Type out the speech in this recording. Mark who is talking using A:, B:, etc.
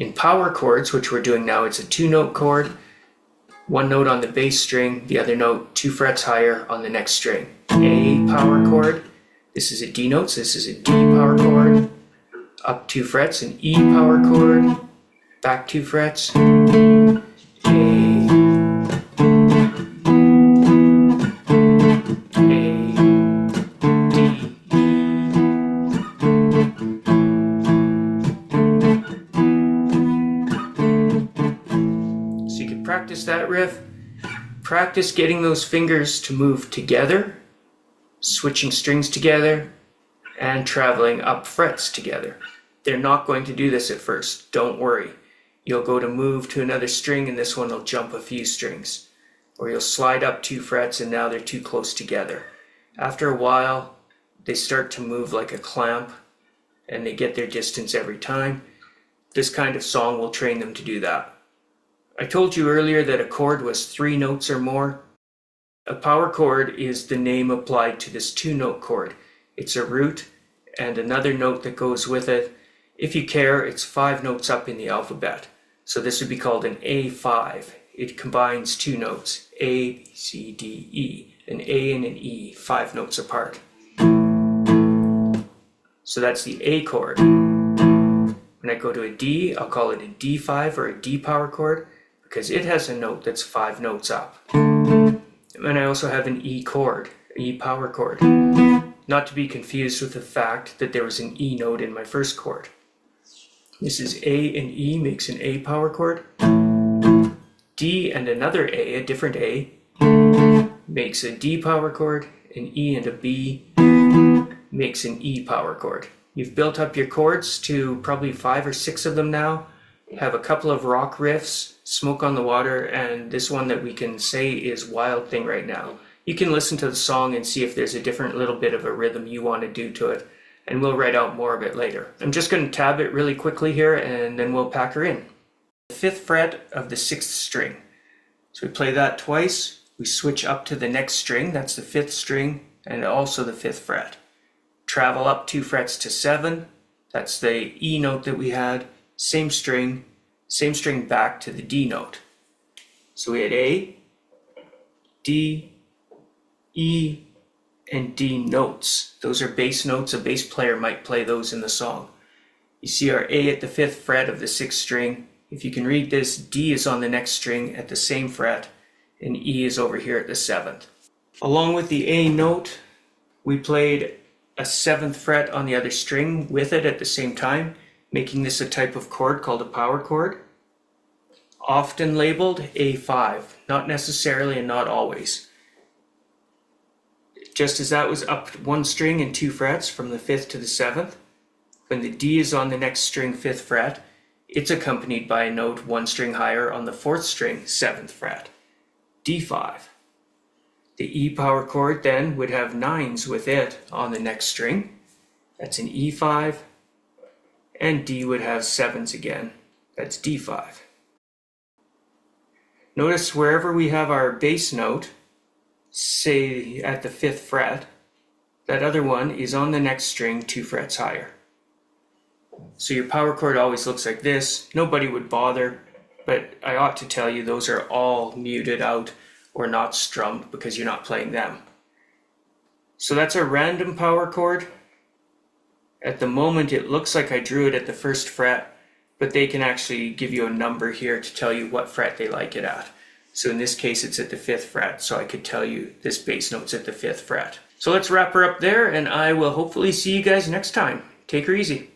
A: In power chords, which we're doing now, it's a 2-note chord, 1 note on the bass string, the other note 2 frets higher on the next string. A power chord, this is a D note, so this is a D power chord, up 2 frets, an E power chord, back 2 frets, A, practice that riff. Practice getting those fingers to move together, switching strings together, and traveling up frets together. They're not going to do this at first, don't worry. You'll go to move to another string and this one will jump a few strings. Or you'll slide up 2 frets and now they're too close together. After a while, they start to move like a clamp and they get their distance every time. This kind of song will train them to do that. I told you earlier that a chord was 3 notes or more. A power chord is the name applied to this 2-note chord. It's a root and another note that goes with it. If you care, it's 5 notes up in the alphabet. So this would be called an A5. It combines 2 notes, A, B, C, D, E. An A and an E, 5 notes apart. So that's the A chord. When I go to a D, I'll call it a D5 or a D power chord, because it has a note that's 5 notes up. And I also have an E chord, E power chord. Not to be confused with the fact that there was an E note in my first chord. This is A and E makes an A power chord. D and another A different A, makes a D power chord. An E and a B makes an E power chord. You've built up your chords to probably 5 or 6 of them now. Have a couple of rock riffs, Smoke on the Water, and this one that we can say is Wild Thing right now. You can listen to the song and see if there's a different little bit of a rhythm you want to do to it, and we'll write out more of it later. I'm just going to tab it really quickly here and then we'll pack her in. The 5th fret of the 6th string. So we play that twice, we switch up to the next string, that's the 5th string, and also the 5th fret. Travel up 2 frets to 7, that's the E note that we had. Same string back to the D note. So we had A, D, E, and D notes. Those are bass notes. A bass player might play those in the song. You see our A at the 5th fret of the 6th string. If you can read this, D is on the next string at the same fret, and E is over here at the 7th. Along with the A note, we played a 7th fret on the other string with it at the same time, making this a type of chord called a power chord, often labeled A5, not necessarily and not always. Just as that was up 1 string and 2 frets from the 5th to the 7th, when the D is on the next string 5th fret, it's accompanied by a note 1 string higher on the 4th string 7th fret, D5. The E power chord then would have 9s with it on the next string, that's an E5, and D would have 7s again, that's D5. Notice wherever we have our bass note, say at the 5th fret, that other one is on the next string 2 frets higher. So your power chord always looks like this. Nobody would bother, but I ought to tell you those are all muted out or not strummed because you're not playing them. So that's a random power chord. At the moment it looks like I drew it at the 1st fret, but they can actually give you a number here to tell you what fret they like it at. So in this case it's at the 5th fret, so I could tell you this bass note's at the 5th fret. So let's wrap her up there and I will hopefully see you guys next time. Take her easy.